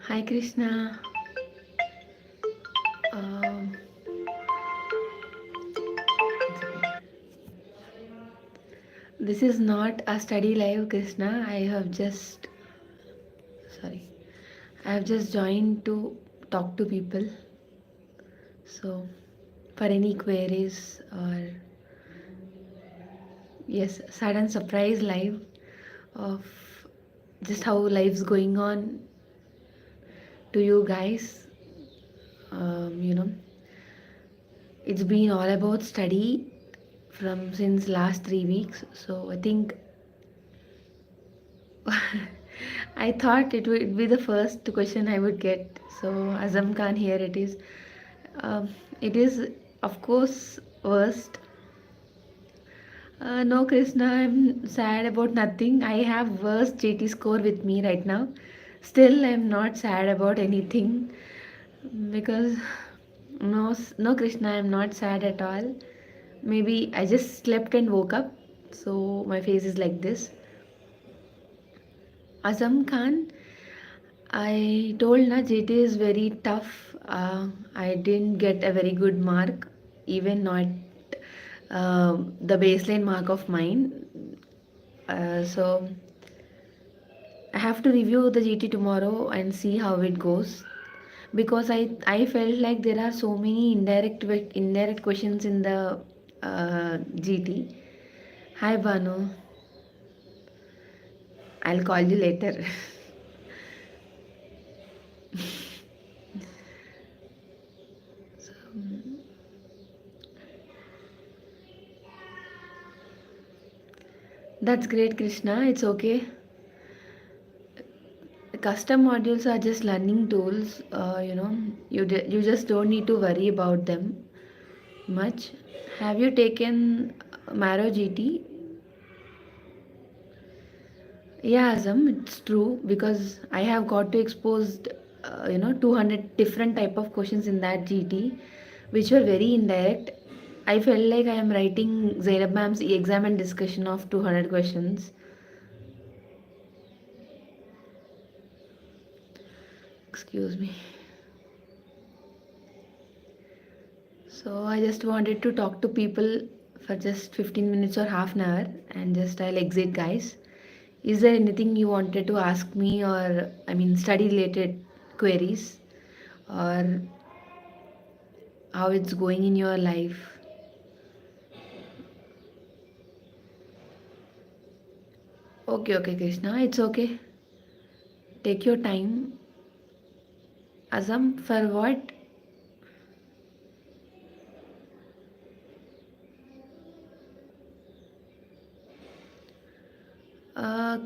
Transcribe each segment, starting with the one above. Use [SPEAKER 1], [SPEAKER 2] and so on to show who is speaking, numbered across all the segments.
[SPEAKER 1] Hi Krishna. Um, this is not a study live, Krishna. Sorry, I have just joined to talk to people. So, for any queries or yes, sudden surprise live of just how life's going on to you guys. You know, it's been all about study from since last 3 weeks. So I think I thought it would be the first question I would get. So Azam Khan, here it is. It is, of course, worst. No, Krishna, I'm sad about nothing. I have worst GT score with me right now. Still, I'm not sad about anything because no, Krishna, I'm not sad at all. Maybe I just slept and woke up, so my face is like this. Azam Khan, I told na GT is very tough. I didn't get a very good mark, even not the baseline mark of mine. So I have to review the GT tomorrow and see how it goes because I felt like there are so many indirect questions in the GT. Hi Banu, I'll call you later. That's great, Krishna. It's okay. Custom modules are just learning tools. You just don't need to worry about them much. Have you taken Maro GT? Yeah, Azam, it's true because I have got to exposed 200 different type of questions in that GT, which were very indirect. I felt like I am writing Zainab ma'am's exam and discussion of 200 questions. Excuse me. So I just wanted to talk to people for just 15 minutes or half an hour and just I'll exit, guys. Is there anything you wanted to ask me or I mean study related queries or how it's going in your life? Okay, okay, Krishna, it's okay. Take your time. Azam, for what?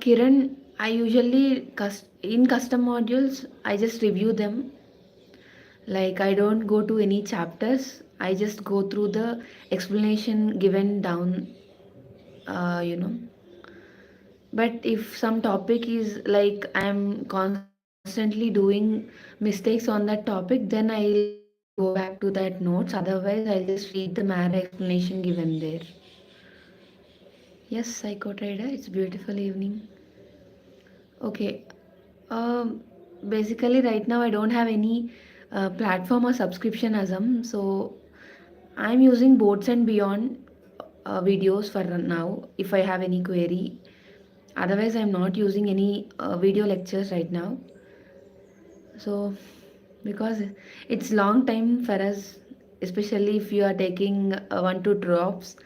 [SPEAKER 1] Kiran, I usually in custom modules, I just review them. Like I don't go to any chapters. I just go through the explanation given down. You know. But if some topic is like I'm constantly doing mistakes on that topic, then I'll go back to that notes. Otherwise, I'll just read the Mara explanation given there. Yes, Psycho Trader. It's beautiful evening. Okay. Um, Basically, right now I don't have any platform or subscription Asm, so I'm using Boats and Beyond videos for now if I have any query. Otherwise, I'm not using any video lectures right now. So, because it's long time for us, especially if you are taking one two drops,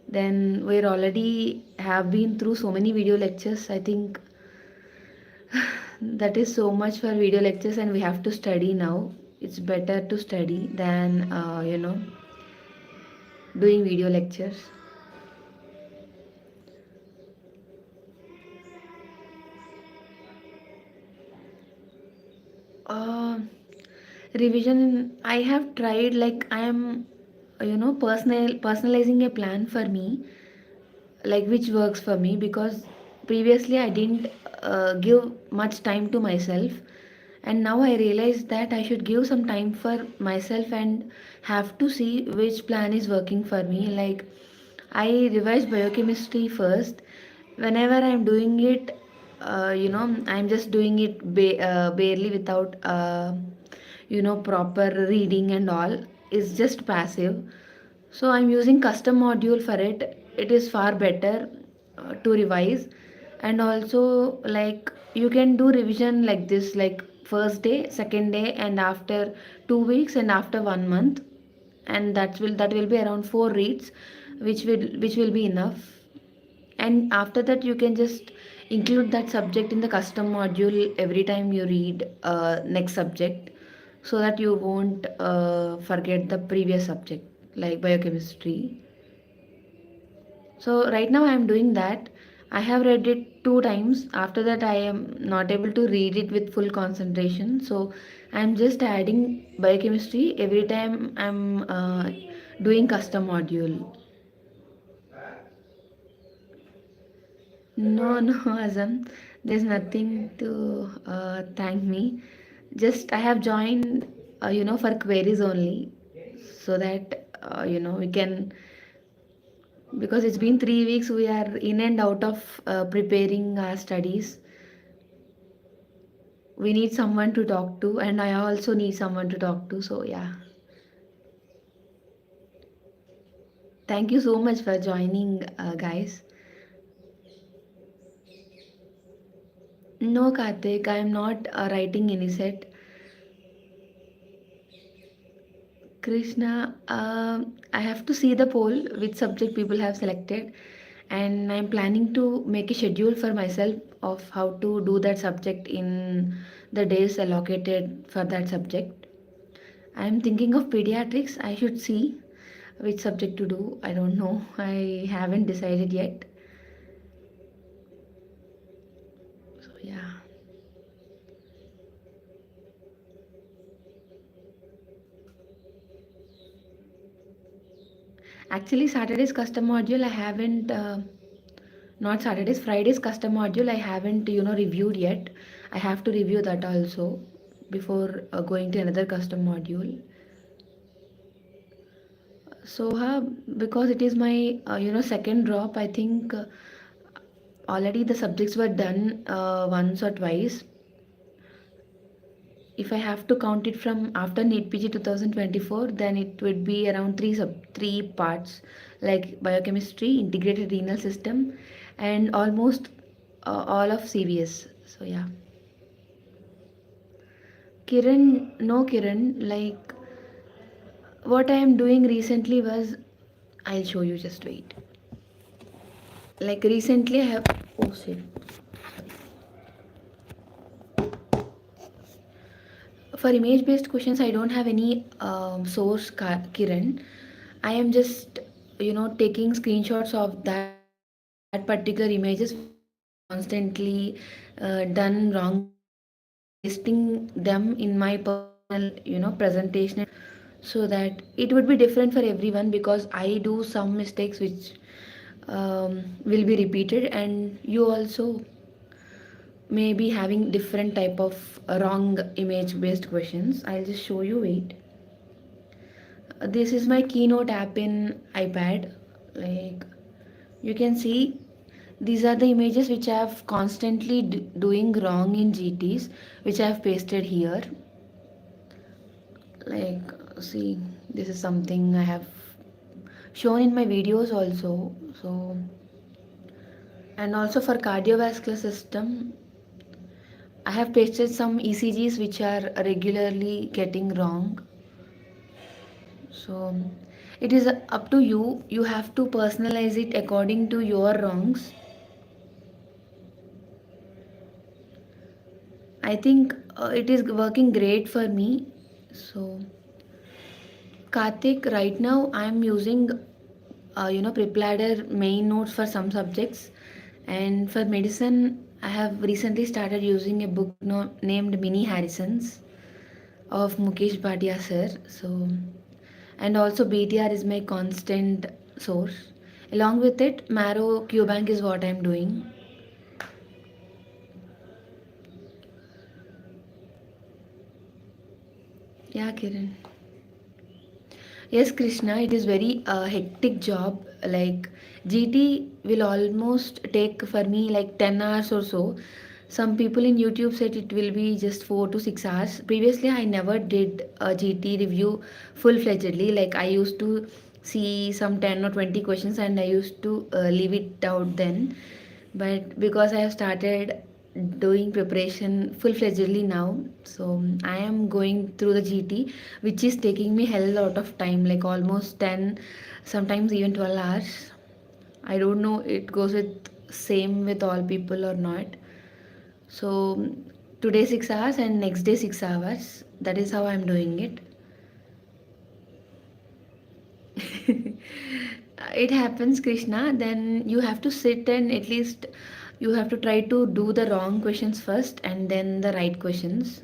[SPEAKER 1] then we're already have been through so many video lectures. I think that is so much for video lectures and we have to study now. It's better to study than doing video lectures. uh, Revision, I have tried, like I am personalizing a plan for me, like which works for me, because previously I didn't give much time to myself, and now I realize that I should give some time for myself and have to see which plan is working for me. Like I revised biochemistry first. Whenever I'm doing it, I'm just doing it barely without proper reading and all. It's just passive. So I'm using custom module for it. It is far better to revise. And also, like, you can do revision like this, like first day, second day, and after 2 weeks, and after 1 month. And that will be around 4 reads, which will be enough. And after that, you can just include that subject in the custom module every time you read next subject, so that you won't forget the previous subject, like biochemistry. So right now I am doing that. I have read it 2 times. After that, I am not able to read it with full concentration, so I am just adding biochemistry every time I'm doing custom module. No, no, Azam. There's nothing to thank me. Just I have joined, for queries only, so that we can, because it's been 3 weeks. We are in and out of preparing our studies. We need someone to talk to, and I also need someone to talk to. So yeah, thank you so much for joining, guys. No, Karthik, I am not writing any set. Krishna, I have to see the poll which subject people have selected, and I'm planning to make a schedule for myself of how to do that subject in the days allocated for that subject. I'm thinking of pediatrics. I should see which subject to do. I don't know. I haven't decided yet. So yeah. Actually, Saturday's custom module I haven't. Not Saturdays, Fridays custom module I haven't reviewed yet. I have to review that also before going to another custom module. So because it is my second drop, I think already the subjects were done once or twice. If I have to count it from after NEET-PG 2024, then it would be around three parts, like biochemistry, integrated renal system, and almost all of CVS. So yeah. Kiran, no Kiran, like what I am doing recently was, I'll show you, just wait. Like recently I have, oh shit. For image based questions, I don't have any source, Kiran. I am just, taking screenshots of that particular images which I have constantly done wrongly, and pasting them in my personal, presentation, so that it would be different for everyone, because I do some mistakes which will be repeated, and you also may be having different type of wrong image based questions. I'll just show you, wait. This is my keynote app in iPad. Like, you can see these are the images which I have constantly doing wrong in GTs, which I have pasted here. Like, see, this is something I have shown in my videos also. So, and also for cardiovascular system, I have pasted some ECGs which are regularly getting wrong. So it is up to you. You have to personalize it according to your wrongs. I think it is working great for me. So Karthik, right now I am using Prepladder main notes for some subjects, and for medicine I have recently started using a book named Mini Harrison's of Mukesh Bhatia sir. So, and also BTR is my constant source. Along with it, Marrow QBank is what I'm doing. Yeah, Kiran. Yes, Krishna, it is very hectic job. Like GT will almost take for me like 10 hours or so. Some people in YouTube said it will be just 4 to 6 hours. Previously, I never did a GT review full fledgedly. Like I used to see some 10 or 20 questions and I used to leave it out then. But because I have started doing preparation full fledgedly now, so I am going through the GT, which is taking me hell lot of time, like almost 10, sometimes even 12 hours. I don't know it goes with same with all people or not. So today 6 hours and next day 6 hours. That is how I'm doing it. It happens, Krishna. Then you have to sit and at least you have to try to do the wrong questions first and then the right questions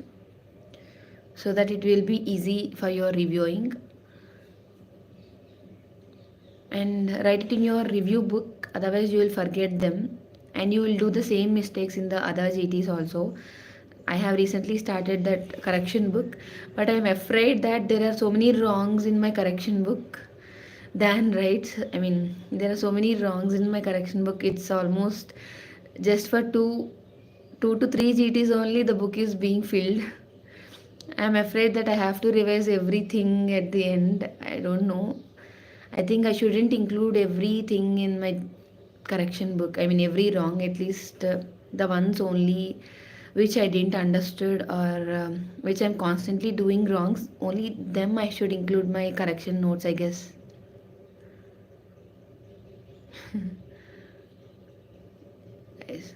[SPEAKER 1] so that it will be easy for your reviewing. And write it in your review book, otherwise you will forget them and you will do the same mistakes in the other GTs also. I have recently started that correction book, but I'm afraid that there are so many wrongs in my correction book than rights. I mean, there are so many wrongs in my correction book. It's almost just for two to three GTs only the book is being filled. I'm afraid that I have to revise everything at the end. I don't know. I think I shouldn't include everything in my correction book. I mean, every wrong, at least the ones only which I didn't understood or which I'm constantly doing wrongs. Only them I should include my correction notes, I guess. Yes.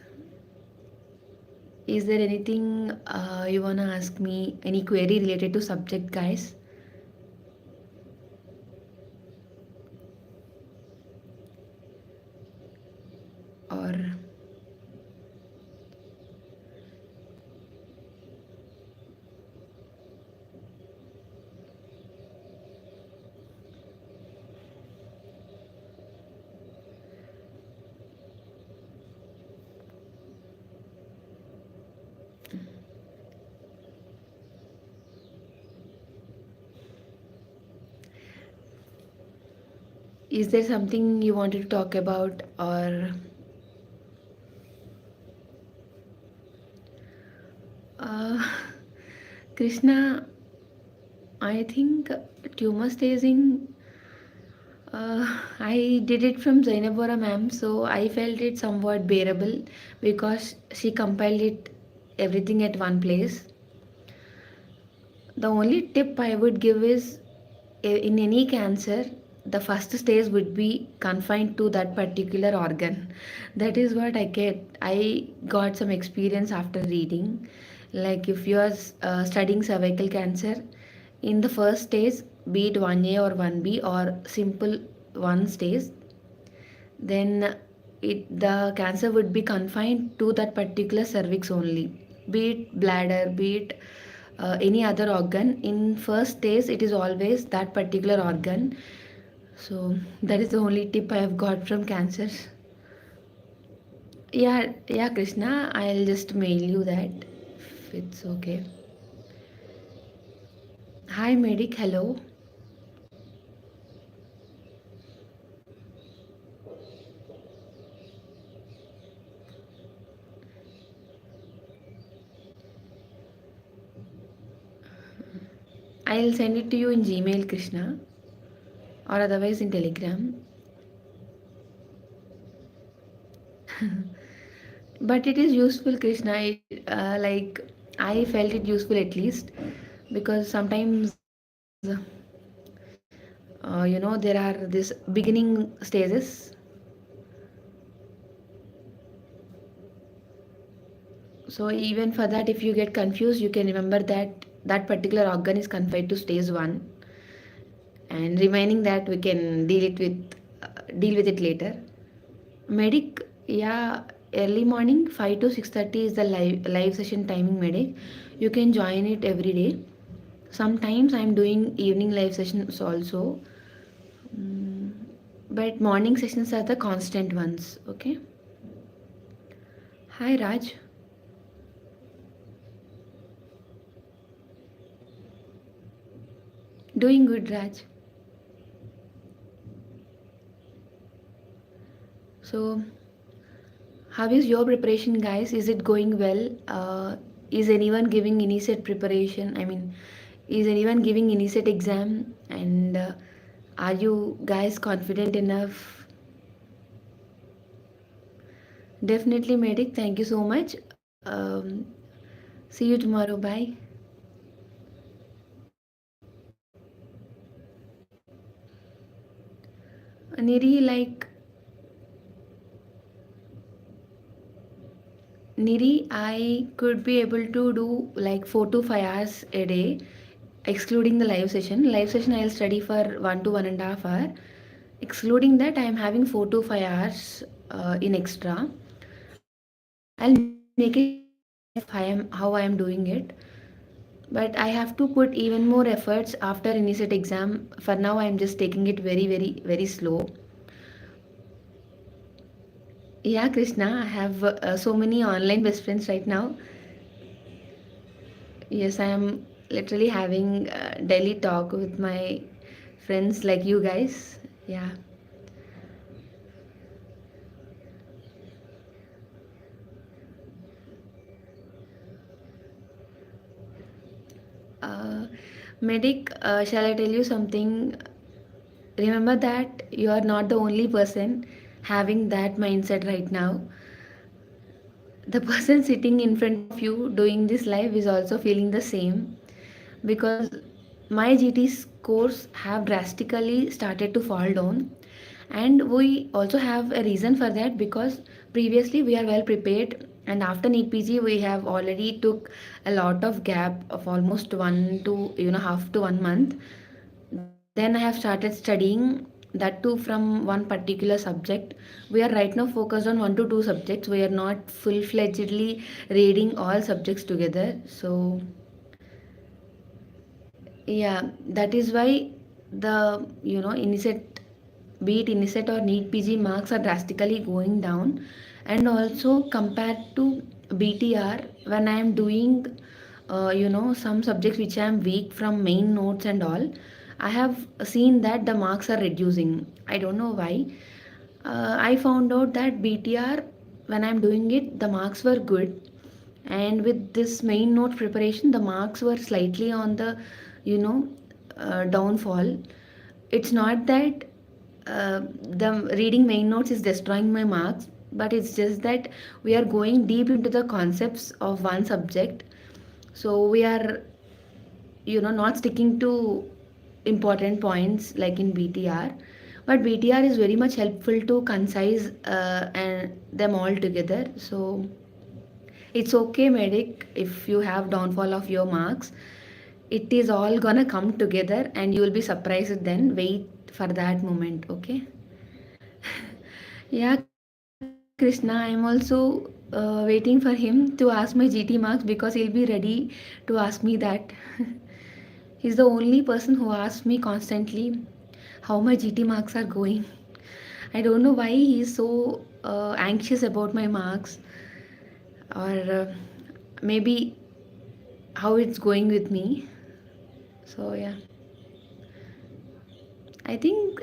[SPEAKER 1] Is there anything you wanna ask me? Any query related to subject, guys? Or is there something you wanted to talk about? Or uh, Krishna, I think tumor staging. I did it from Zainabora ma'am, so I felt it somewhat bearable because she compiled it everything at one place. The only tip I would give is in any cancer, the first stage would be confined to that particular organ. That is what I get. I got some experience after reading. Like if you are studying cervical cancer, in the first stage, be it 1A or 1B or simple one stage, then the cancer would be confined to that particular cervix only, be it bladder, be it any other organ. In first stage it is always that particular organ. So that is the only tip I have got from cancers. Yeah, Krishna, I'll just mail you that if it's okay. Hi medic, hello. I'll send it to you in Gmail, Krishna, or otherwise in Telegram. But it is useful, Krishna. Like I felt it useful at least because sometimes there are this beginning stages. So even for that, if you get confused, you can remember that that particular organ is confined to stage one, and remaining that we can deal with it later. Medic, yeah, early morning 5 to 6:30 is the live session timing. Medic, you can join it every day. Sometimes I'm doing evening live sessions also. Mm, but morning sessions are the constant ones. Okay. Hi Raj. Doing good, Raj. So How is your preparation, guys? Is it going well? Is anyone giving initiate preparation? I mean, is anyone giving initiate exam? And are you guys confident enough? Definitely, medic. Thank you so much. See you tomorrow. Bye. Niri, I could be able to do like 4 to 5 hours a day, excluding the live session. Live session I'll study for 1 to 1.5 hour. Excluding that, I am having 4 to 5 hours in extra. I'll make it how I am doing it. But I have to put even more efforts after initiate exam. For now, I am just taking it very, very, very slow. Yeah, Krishna, I have so many online best friends right now. Yes, I am literally having daily talk with my friends like you guys. Yeah. Uh, Medic, shall I tell you something? Remember that you are not the only person having that mindset right now. The person sitting in front of you doing this live is also feeling the same, because my GT scores have drastically started to fall down, and we also have a reason for that, because previously we are well prepared, and after NEET PG we have already took a lot of gap of almost 1 to half to 1 month. Then I have started studying, that too from one particular subject. We are right now focused on 1 to 2 subjects. We are not full fledgedly reading all subjects together. So yeah, that is why the initiate, be it initiate or NEET PG marks are drastically going down. And also compared to BTR, when I am doing some subjects which I am weak from main notes and all, I have seen that the marks are reducing. I don't know why. I found out that BTR, when I'm doing it, the marks were good, and with this main note preparation, the marks were slightly on the you know downfall. It's not that the reading main notes is destroying my marks, but it's just that we are going deep into the concepts of one subject, so we are not sticking to important points like in BTR. But BTR is very much helpful to concise and them all together. So it's okay, medic, if you have downfall of your marks. It is all gonna come together and you will be surprised then. Wait for that moment, okay? Yeah, Krishna, I'm also waiting for him to ask my GT marks, because he'll be ready to ask me that. He's the only person who asks me constantly how my GT marks are going. I don't know why he's so anxious about my marks, or maybe how it's going with me. So yeah, I think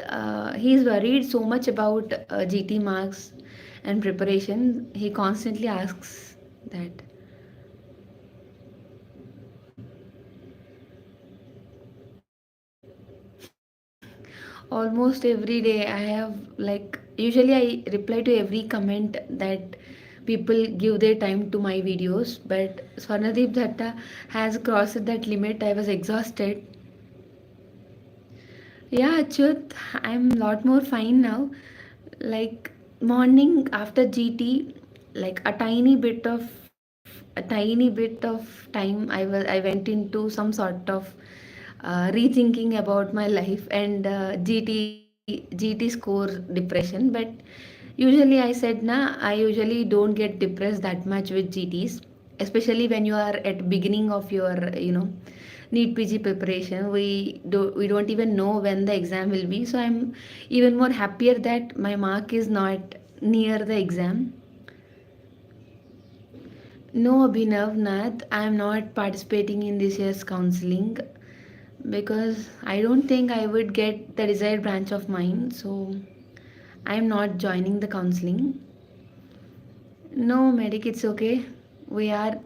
[SPEAKER 1] he's worried so much about GT marks and preparation. He constantly asks that. Almost every day I have, like, usually I reply to every comment that people give their time to my videos, but Swarnadeep Datta has crossed that limit. I was exhausted. Yeah, Achyut, I'm a lot more fine now. Like, morning after GT, like a tiny bit of time, I went into some sort of rethinking about my life and GT score depression. But usually I said, na, I usually don't get depressed that much with GTs, especially when you are at beginning of your NEET PG preparation. We don't even know when the exam will be. So I'm even more happier that my mark is not near the exam. No, Abhinav, Nath, I am not participating in this year's counseling, because I don't think I would get the desired branch of mine. So I am not joining the counseling. No, medic, it's okay. We are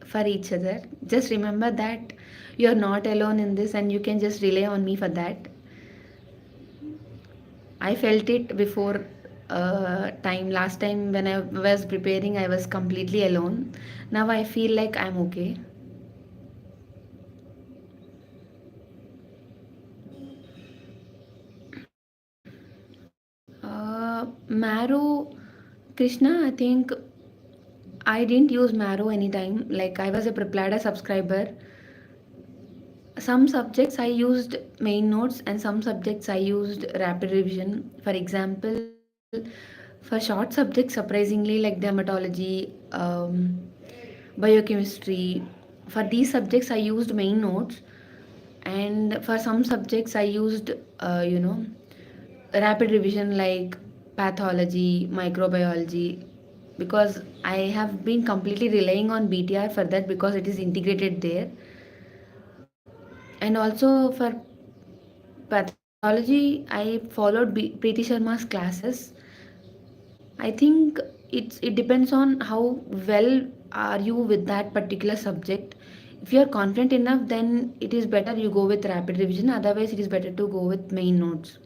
[SPEAKER 1] for each other. Just remember that you're not alone in this and you can just rely on me for that. I felt it before time. Last time when I was preparing, I was completely alone. Now I feel like I'm okay. Marrow, Krishna, I think I didn't use Marrow anytime. Like I was a Prepladder subscriber. Some subjects I used main notes and some subjects I used rapid revision. For example, for short subjects, surprisingly, like dermatology, biochemistry, for these subjects I used main notes, and for some subjects I used, rapid revision like pathology, microbiology, because I have been completely relying on BTR for that because it is integrated there. And also for pathology, I followed Preeti Sharma's classes. I think it depends on how well are you with that particular subject. If you are confident enough, then it is better you go with rapid revision. Otherwise, it is better to go with main notes.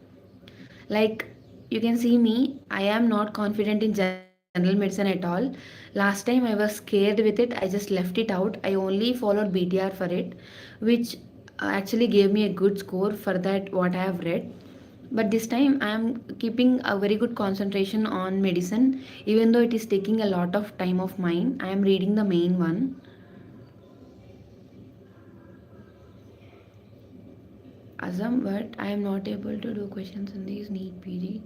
[SPEAKER 1] Like you can see me, I am not confident in general medicine at all. Last time I was scared with it, I just left it out. I only followed BTR for it, which actually gave me a good score for that what I have read. But this time I am keeping a very good concentration on medicine, even though it is taking a lot of time of mine. I am reading the main one. Asam, but I am not able to do questions in these Neet PG.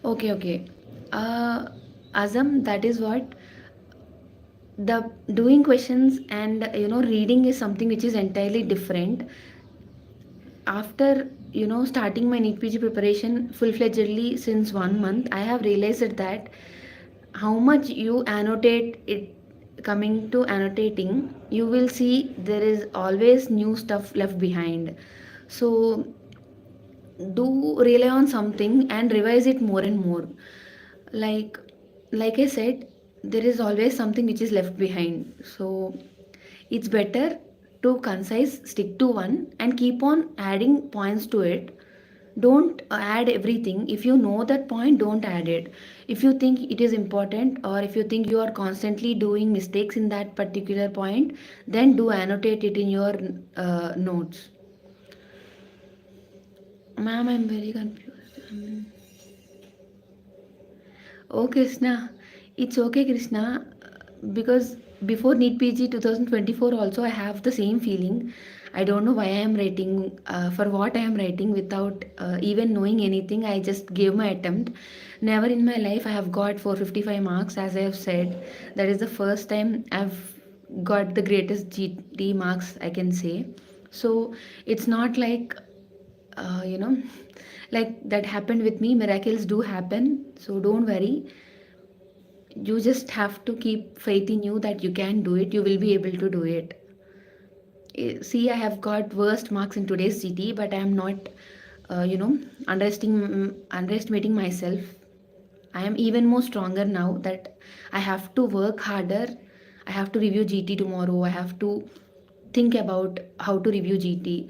[SPEAKER 1] Okay, okay. Uh, Azam, that is what the doing questions and reading is something which is entirely different. After starting my NEET PG preparation full fledgedly since 1 month, I have realized that how much you annotate it. Coming to annotating, you will see there is always new stuff left behind. So do rely on something and revise it more and more. like like I said, there is always something which is left behind, so it's better to concise, stick to one and keep on adding points to it. Don't add everything. If you know that point, don't add it. If you think it is important or if you think you are constantly doing mistakes in that particular point, then do annotate it in your notes. Ma'am, I'm very confused. Oh, Krishna, it's okay, Krishna, because before NEET PG 2024 also I have the same feeling. I don't know why I am writing, for what I am writing without even knowing anything. I just gave my attempt. Never in my life I have got 455 marks, as I have said. That is the first time I've got the greatest GT marks, I can say. So it's not like, uh, you know, like that happened with me. Miracles do happen, so don't worry. You just have to keep faith in you that you can do it. You will be able to do it. See, I have got worst marks in today's GT, but I am not, underestimating myself. I am even more stronger now that I have to work harder. I have to review GT tomorrow. I have to think about how to review GT.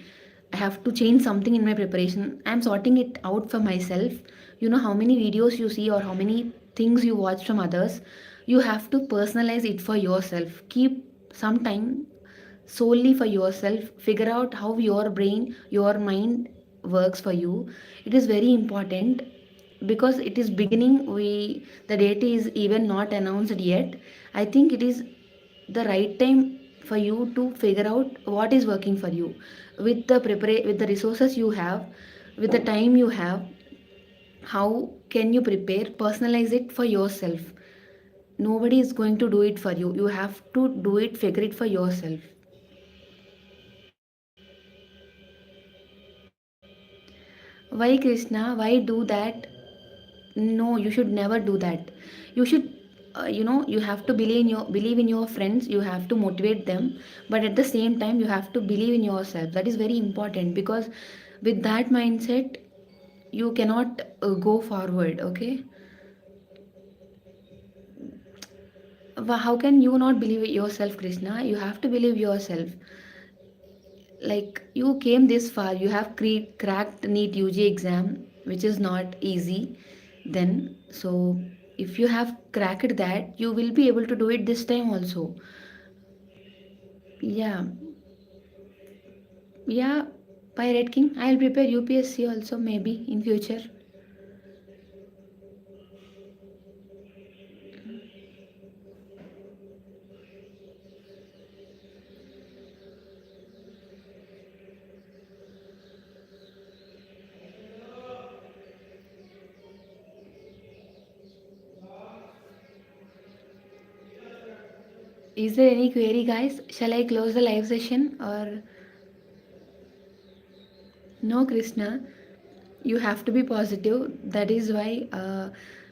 [SPEAKER 1] I have to change something in my preparation. I'm sorting it out for myself. You know how many videos you see or how many things you watch from others. You have to personalize it for yourself. Keep some time solely for yourself. Figure out how your brain, your mind works for you. It is very important because it is beginning. The date is even not announced yet. I think it is the right time for you to figure out what is working for you with with the resources you have, with the time you have. How can you prepare? Personalize it for yourself. Nobody is going to do it for you. You have to do it, figure it for yourself. Why, Krishna? Why do that? No, you should never do that. You should, you have to believe in your friends. You have to motivate them, but at the same time you have to believe in yourself. That is very important because with that mindset you cannot go forward. Okay. How can you not believe yourself, Krishna? You have to believe yourself. Like, you came this far, you have cracked Neet UG exam, which is not easy. Then, so if you have cracked that, you will be able to do it this time also. Yeah, yeah. By Red King, I'll prepare UPSC also maybe in future. Is there any query, guys? Shall I close the live session or no, Krishna? You have to be positive. That is why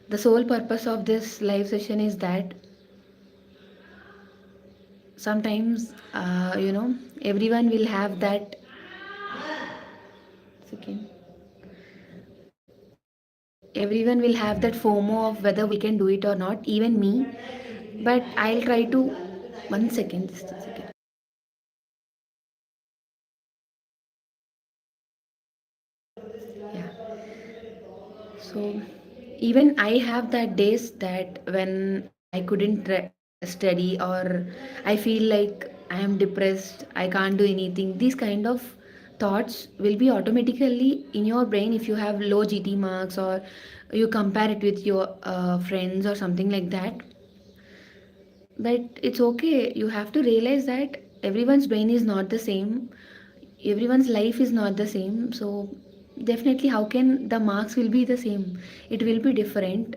[SPEAKER 1] the sole purpose of this live session is that sometimes, everyone will have that second. Everyone will have that FOMO of whether we can do it or not, even me. But I'll try to. One second, just a second. Yeah. So even I have that days that when I couldn't study, or I feel like I am depressed, I can't do anything. These kind of thoughts will be automatically in your brain if you have low GT marks, or you compare it with your friends or something like that. But it's okay. You have to realize that everyone's brain is not the same, everyone's life is not the same. So definitely, how can the marks will be the same? It will be different.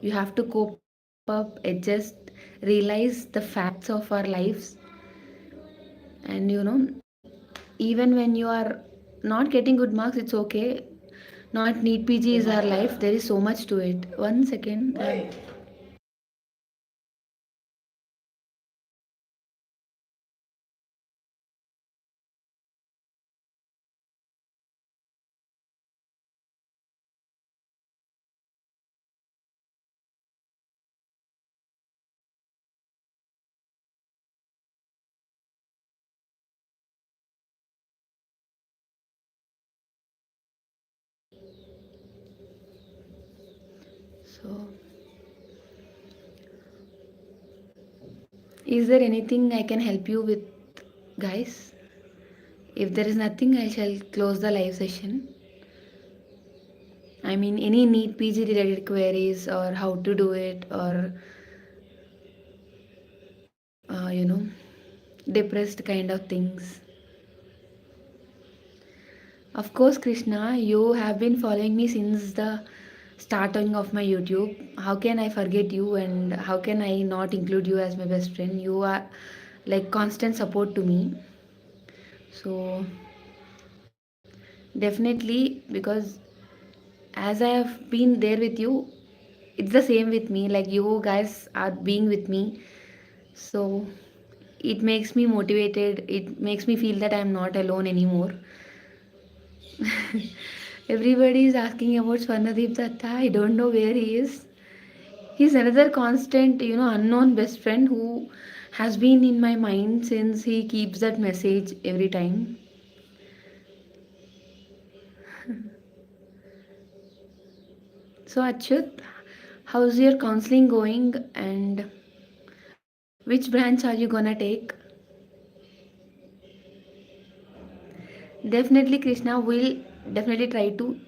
[SPEAKER 1] You have to cope up, adjust, realize the facts of our lives. And even when you are not getting good marks, it's okay. Not need PG is our life. There is so much to it. One second. So, is there anything I can help you with, guys? If there is nothing, I shall close the live session. I mean, any need PG related queries, or how to do it, or uh, you know, depressed kind of things. Of course, Krishna, you have been following me since the starting of my YouTube. How can I forget you, and how can I not include you as my best friend? You are like constant support to me. So, definitely, because as I have been there with you, it's the same with me. Like, you guys are being with me. So, it makes me motivated. It makes me feel that I'm not alone anymore. Everybody is asking about Swarnadeep Datta. I don't know where he is. He's another constant, unknown best friend who has been in my mind since he keeps that message every time. So, Achyut, how's your counseling going, and which branch are you gonna take? Definitely, Krishna will definitely try to,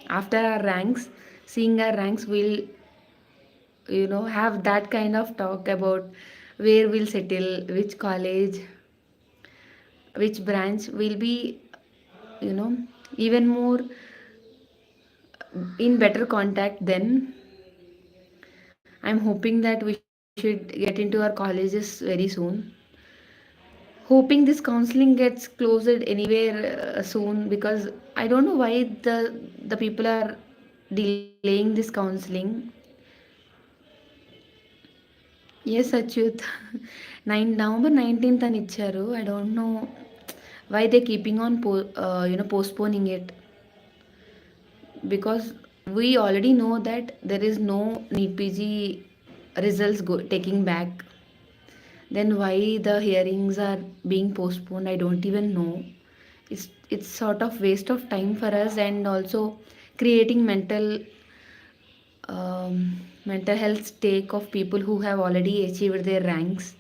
[SPEAKER 1] after our ranks, seeing our ranks, will have that kind of talk about where we'll settle, which college, which branch will be, you know even more in better contact. Then I'm hoping that we should get into our colleges very soon, hoping this counseling gets closed anywhere soon, because I don't know why the people are delaying this counseling. Yes, Achyut. 9 November 19th అని ఇచ్చారు. I don't know why they keeping on postponing it, because we already know that there is no need PG results taking back. Then why the hearings are being postponed, I don't even know. It's sort of waste of time for us, and also creating mental health stake of people who have already achieved their ranks.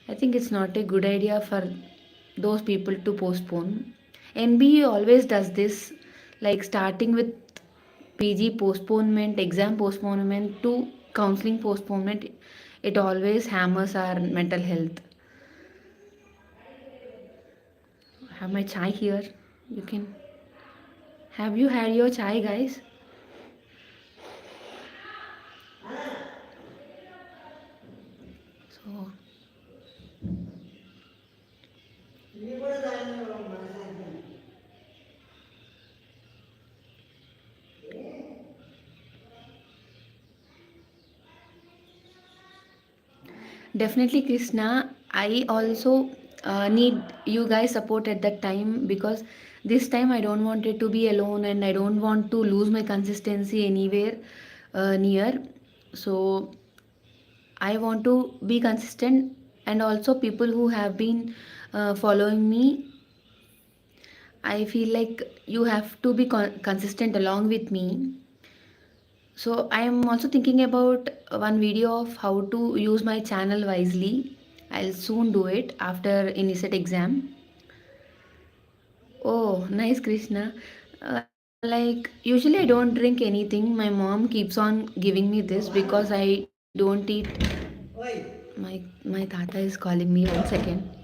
[SPEAKER 1] I think it's not a good idea for those people to postpone. NBA always does this, like starting with PG postponement, exam postponement to counseling postponement. It always hammers our mental health. I have my chai here. You can. Have you had your chai, guys? So definitely, Krishna. I also need you guys support at that time, because this time I don't want it to be alone, and I don't want to lose my consistency anywhere near. So I want to be consistent, and also people who have been following me, I feel like you have to be consistent along with me. So I am also thinking about one video of how to use my channel wisely. I'll soon do it after INISET exam. Oh, nice, Krishna. Like usually I don't drink anything. My mom keeps on giving me this because I don't eat. My tata is calling me. 1 second.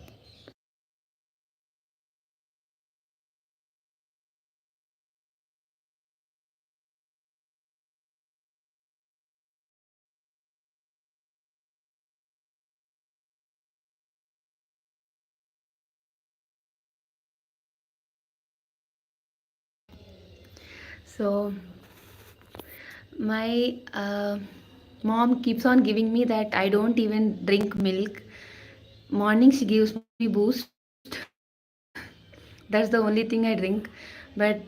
[SPEAKER 1] So my mom keeps on giving me that I don't even drink milk. Morning she gives me boost. That's the only thing I drink, but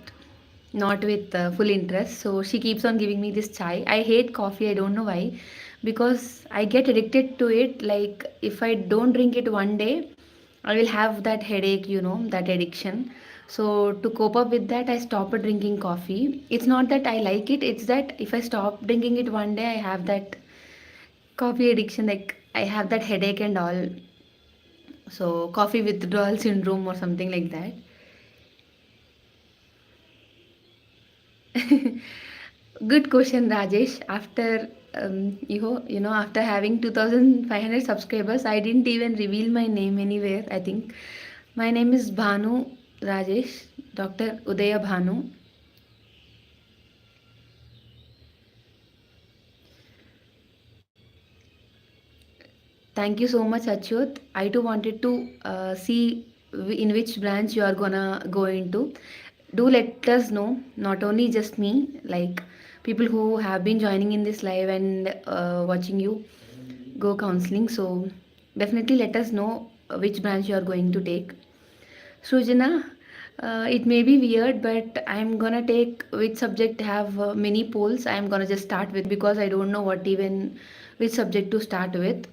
[SPEAKER 1] not with full interest. So she keeps on giving me this chai. I hate coffee. I don't know why, because I get addicted to it. Like if I don't drink it one day, I will have that headache. That addiction. So to cope up with that, I stopped drinking coffee. It's not that I like it. It's that if I stop drinking it one day, I have that coffee addiction. Like I have that headache and all. So coffee withdrawal syndrome or something like that. Good question, Rajesh. After after having 2,500 subscribers, I didn't even reveal my name anywhere. I think my name is Bhanu Rajesh, Dr. Udaya Bhanu. Thank you so much, Achyut. I too wanted to see in which branch you are gonna go into. Do let us know, not only just me, like people who have been joining in this live and watching you go counseling. So definitely let us know which branch you are going to take. Sujana, it may be weird, but I'm gonna take which subject have many polls. I'm gonna just start with, because I don't know what even which subject to start with.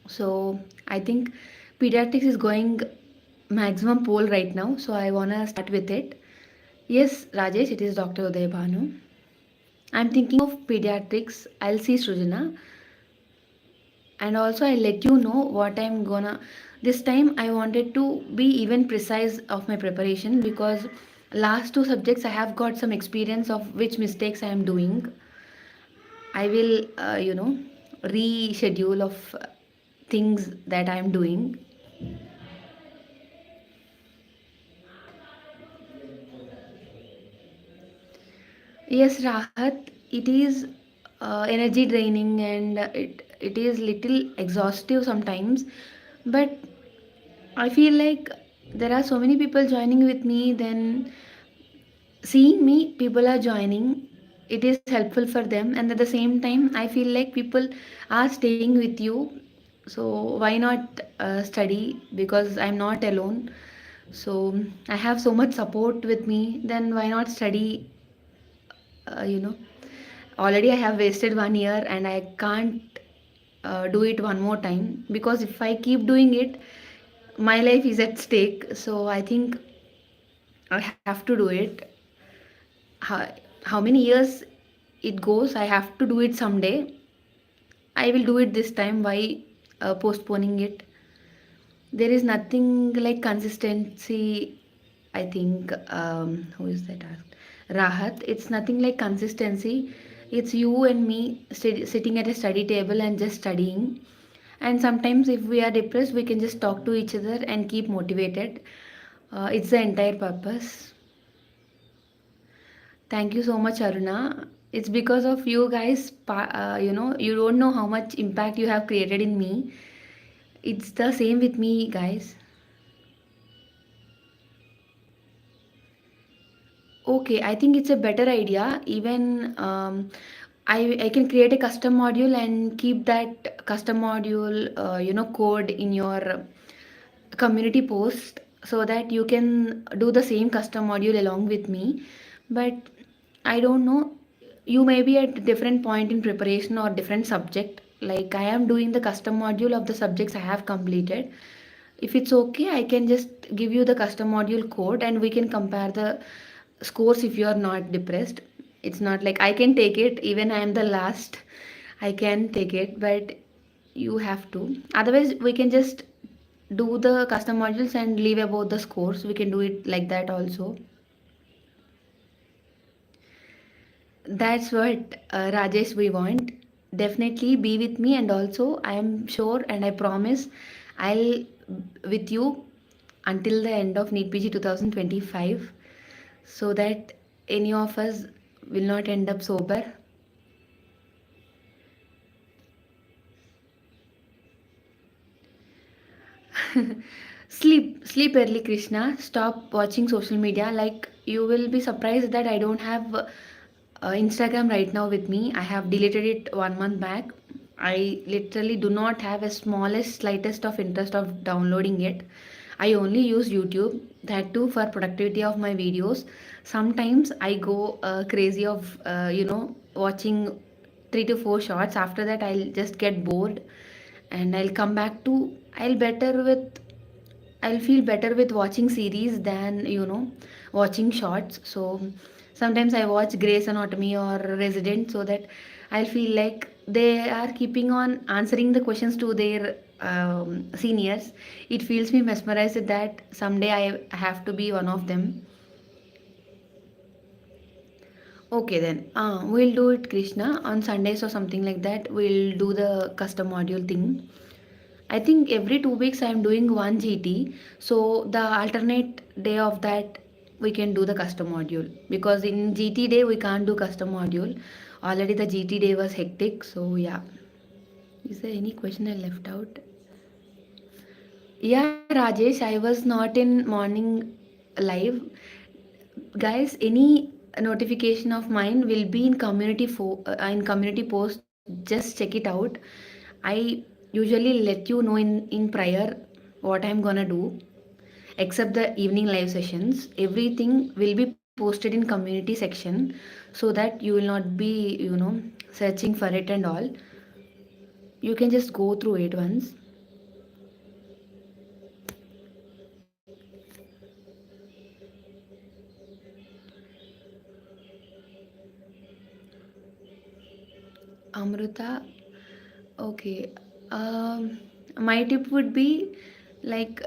[SPEAKER 1] So I think pediatrics is going maximum poll right now. So I wanna start with it. Yes, Rajesh, it is Dr. Uday Bhanu. I'm thinking of pediatrics. I'll see Srujana, and also I'll let you know what I'm gonna. This time I wanted to be even precise of my preparation, because last two subjects I have got some experience of which mistakes I am doing. I will, reschedule of things that I am doing. Yes, Rahat, it is energy draining, and it is little exhaustive sometimes. But I feel like there are so many people joining with me. Then seeing me, people are joining. It is helpful for them, and at the same time, I feel like people are staying with you. So why not study? Because I'm not alone. So I have so much support with me. Then why not study? You know Already I have wasted 1 year and I can't do it one more time, because if I keep doing it, my life is at stake. So I think I have to do it. How many years it goes, I have to do it someday. I will do it this time. Why postponing it? There is nothing like consistency. I think who is that asked? Rahat. It's nothing like consistency. It's you and me sitting at a study table and just studying. And sometimes, if we are depressed, we can just talk to each other and keep motivated. It's the entire purpose. Thank you so much, Aruna. It's because of you guys, you don't know how much impact you have created in me. It's the same with me, guys. Okay, I think it's a better idea. Even I can create a custom module and keep that custom module, code in your community post, so that you can do the same custom module along with me. But I don't know, you may be at different point in preparation or different subject. Like I am doing the custom module of the subjects I have completed. If it's okay, I can just give you the custom module code and we can compare the scores if you are not depressed. It's not like I can take it, even I am the last. I can take it, but you have to. Otherwise, we can just do the custom modules and leave about the scores. We can do it like that also. That's what Rajesh we want. Definitely be with me, and also I am sure and I promise I'll with you until the end of Neet PG 2025, so that any of us will not end up sober. Sleep early, Krishna. Stop watching social media. Like you will be surprised that I don't have Instagram right now with me. I have deleted it 1 month back. I literally do not have a smallest slightest of interest of downloading it. I only use YouTube, that too for productivity of my videos. Sometimes I go crazy of watching 3 to 4 shots. After that I'll just get bored and I'll come back to, I'll better with I'll feel better with watching series than watching shorts. So sometimes I watch Grey's Anatomy or Resident, so that I'll feel like they are keeping on answering the questions to their seniors. It feels me mesmerized that someday I have to be one of them. Okay then, we'll do it, Krishna, on Sundays or something like that. We'll do the custom module thing. I think every 2 weeks I am doing one GT. So the alternate day of that we can do the custom module, because in GT day we can't do custom module. Already the GT day was hectic. So yeah. Is there any question I left out? Yeah, Rajesh, I was not in morning live. Guys, any notification of mine will be in community post. Just check it out. I usually let you know in prior what I'm gonna do, except the evening live sessions. Everything will be posted in community section, so that you will not be searching for it and all. You can just go through it once. Amruta. Okay. My tip would be like,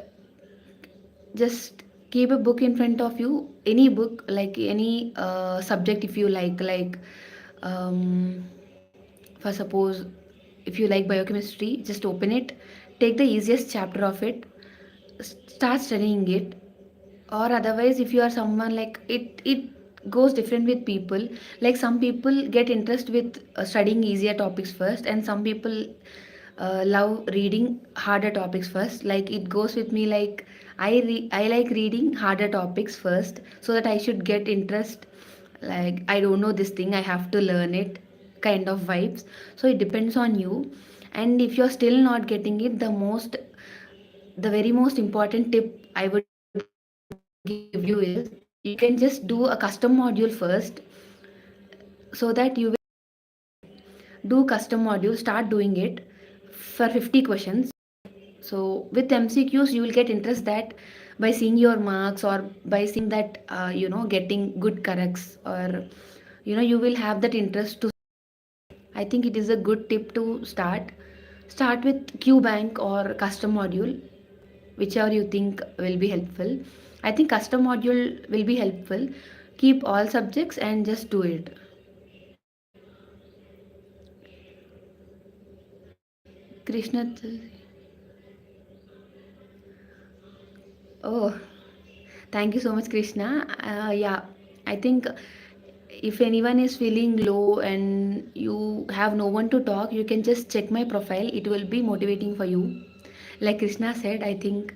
[SPEAKER 1] just keep a book in front of you, any book, like any subject. If you like um, for suppose, if you like biochemistry, just open it, take the easiest chapter of it, start studying it. Or otherwise, if you are someone like it goes different with people. Like some people get interest with studying easier topics first, and some people love reading harder topics first. Like it goes with me, like I like reading harder topics first, so that I should get interest. Like I don't know this thing, I have to learn it, kind of vibes. So it depends on you. And if you're still not getting it, the very most important tip I would give you is, you can just do a custom module first, so that you will do custom module, start doing it for 50 questions. So with MCQs, you will get interest that by seeing your marks, or by seeing that getting good corrects, or you will have that interest to. I think it is a good tip to start with QBank or custom module, whichever you think will be helpful. I think custom module will be helpful. Keep all subjects and just do it. Krishna. Oh, thank you so much, Krishna. Yeah, I think if anyone is feeling low and you have no one to talk, you can just check my profile. It will be motivating for you. Like Krishna said, I think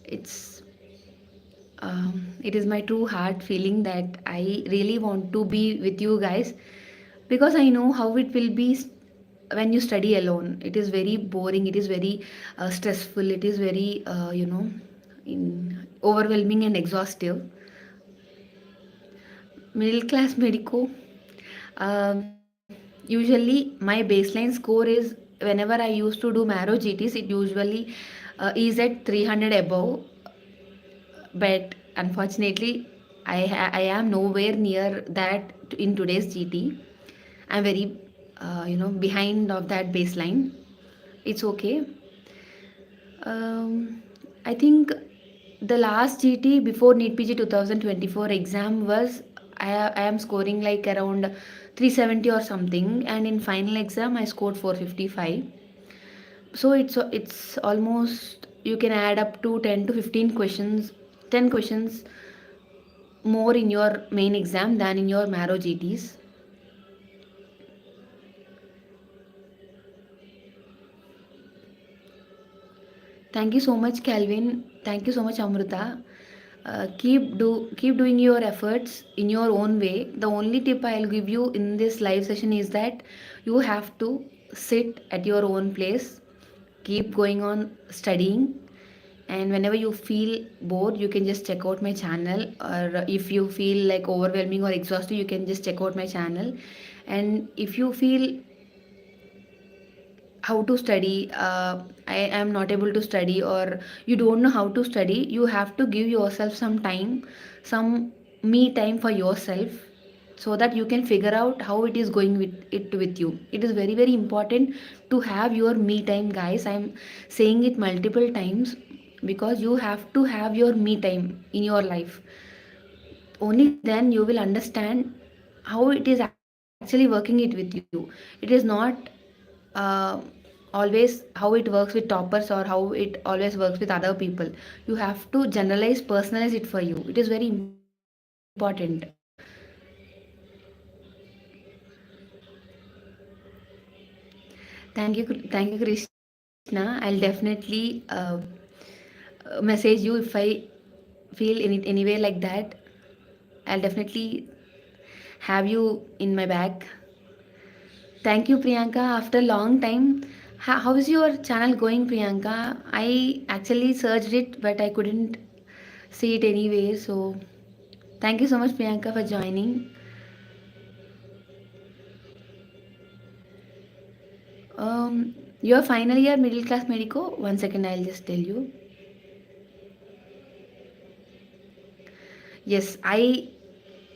[SPEAKER 1] it's it is my true heart feeling that I really want to be with you guys, because I know how it will be when you study alone. It is very boring. It is very stressful. It is very overwhelming and exhaustive. Middle class medico. Usually my baseline score is, whenever I used to do marrow GTs, it usually is at 300 above, but unfortunately I am nowhere near that in today's GT. I'm very behind of that baseline. It's okay. um, I think the last GT before Neet PG 2024 exam was, I am scoring like around 370 or something, and in final exam I scored 455. So it's almost, you can add up to 10 to 15 questions, 10 questions more in your main exam than in your marrow GTs. Thank you so much, Calvin. Thank you so much, Amrita. Keep doing your efforts in your own way. The only tip I'll give you in this live session is that you have to sit at your own place. Keep going on studying, and whenever you feel bored, you can just check out my channel. Or if you feel like overwhelming or exhausted, you can just check out my channel. And if you feel how to study, I am not able to study, or you don't know how to study, you have to give yourself some time, some me time for yourself, so that you can figure out how it is going with you. It is very very important to have your me time, guys. I'm saying it multiple times, because you have to have your me time in your life. Only then you will understand how it is actually working it with you. It is not uh, always how it works with toppers, or how it always works with other people. You have to generalize, personalize it for you. It is very important. Thank you, Krishna. I'll definitely message you if I feel any way like that. I'll definitely have you in my back. Thank you, Priyanka. After a long time, how is your channel going, Priyanka? I actually searched it, but I couldn't see it anyway. So, thank you so much, Priyanka, for joining. Your final year middle class medico. One second, I'll just tell you. Yes, I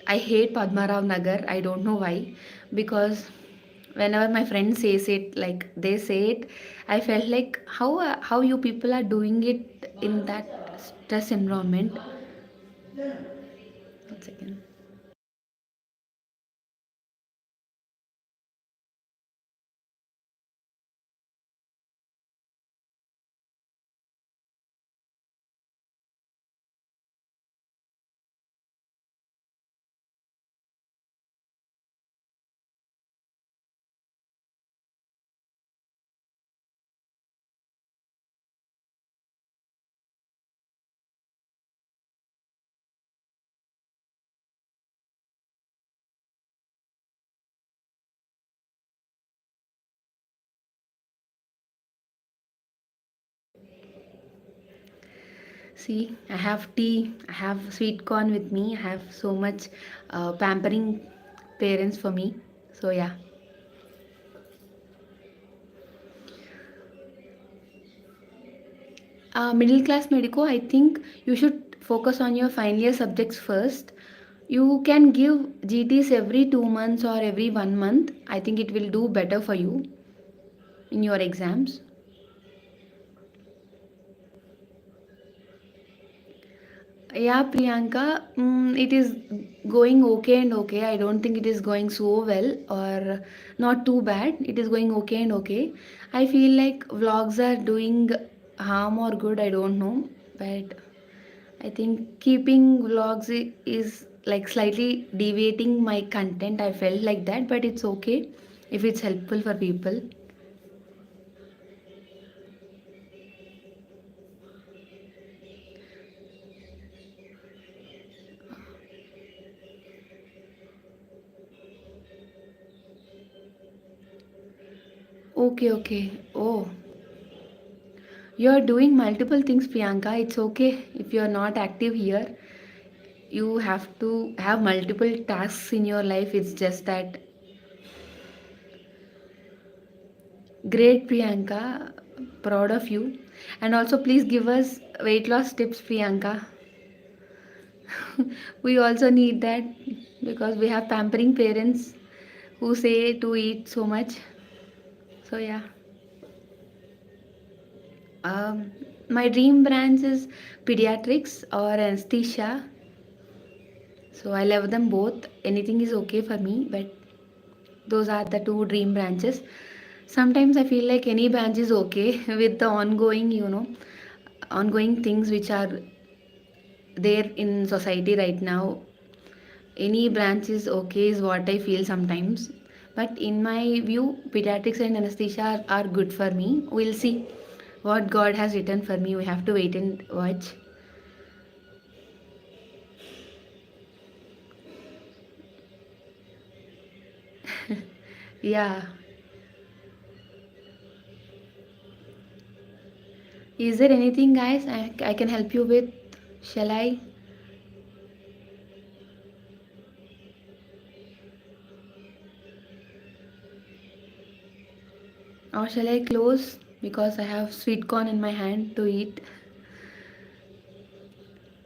[SPEAKER 1] hate Padmarav Nagar. I don't know why, because whenever my friend says it, like they say it, I felt like how you people are doing it in that stress environment. One second. See, I have tea, I have sweet corn with me, I have so much pampering parents for me. So yeah. Middle class medico, I think you should focus on your final year subjects first. You can give GTs every 2 months or every 1 month. I think it will do better for you in your exams. Yeah, Priyanka, it is going okay and okay. I don't think it is going so well or not too bad. It is going okay and okay. I feel like vlogs are doing harm or good, I don't know. But I think keeping vlogs is like slightly deviating my content. I felt like that, but it's okay if it's helpful for people. Okay, okay. Oh, you're doing multiple things, Priyanka. It's okay if you're not active here. You have to have multiple tasks in your life. It's just that great, Priyanka. Proud of you. And also, please give us weight loss tips, Priyanka. We also need that because we have pampering parents who say to eat so much. So, yeah. Um, my dream branch is pediatrics or anesthesia. So, I love them both. Anything is okay for me, but those are the two dream branches. Sometimes I feel like any branch is okay with the ongoing, ongoing things which are there in society right now. Any branch is okay, is what I feel sometimes. But in my view, pediatrics and anesthesia are good for me. We'll see what God has written for me. We have to wait and watch. Yeah. Is there anything, guys, I can help you with? Shall I? Or shall I close? Because I have sweet corn in my hand to eat.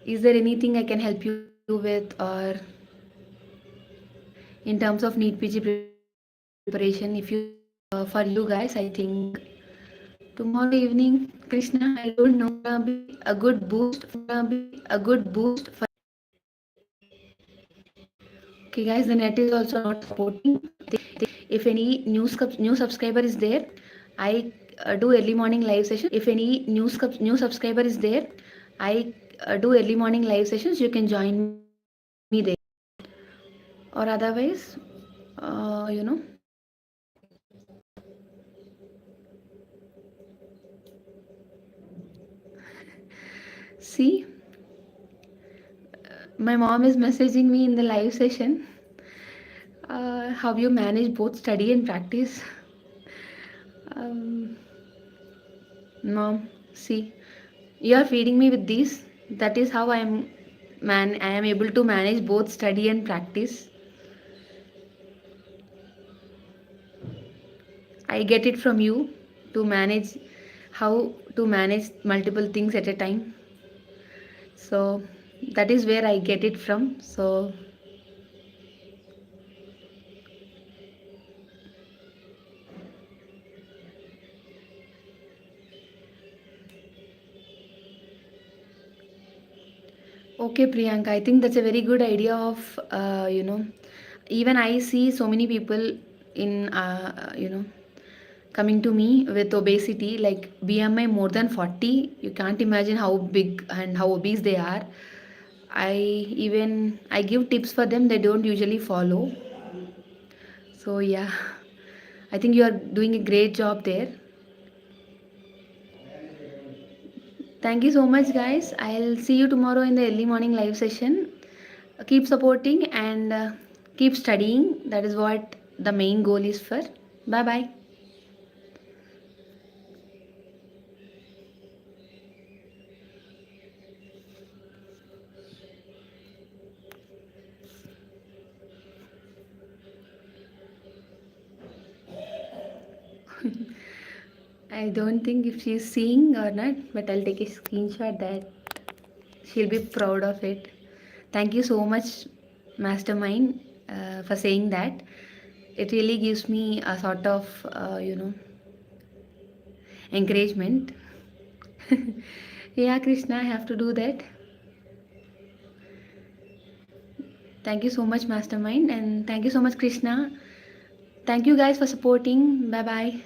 [SPEAKER 1] Is there anything I can help you with? Or in terms of NEET PG preparation, if you for you guys, I think tomorrow evening, Krishna, I don't know, be a good boost for. Okay, guys, the net is also not supporting. If any new subscriber is there, I do early morning live sessions. If any new subscriber is there, I do early morning live sessions. You can join me there, or otherwise, you know, see, my mom is messaging me in the live session. How you manage both study and practice? Um, Mom, see, you are feeding me with these. That is how I am able to manage both study and practice. I get it from you to manage how to manage multiple things at a time. So that is where I get it from. So okay, Priyanka, I think that's a very good idea of even I see so many people in coming to me with obesity, like BMI more than 40. You can't imagine how big and how obese they are. I give tips for them, they don't usually follow. So yeah, I think you are doing a great job there. Thank you so much, guys. I'll see you tomorrow in the early morning live session. Keep supporting and keep studying. That is what the main goal is for. Bye bye. I don't think if she's seeing or not, but I'll take a screenshot that she'll be proud of it. Thank you so much, Mastermind, for saying that. It really gives me a sort of, encouragement. Yeah, Krishna, I have to do that. Thank you so much, Mastermind, and thank you so much, Krishna. Thank you guys for supporting. Bye bye.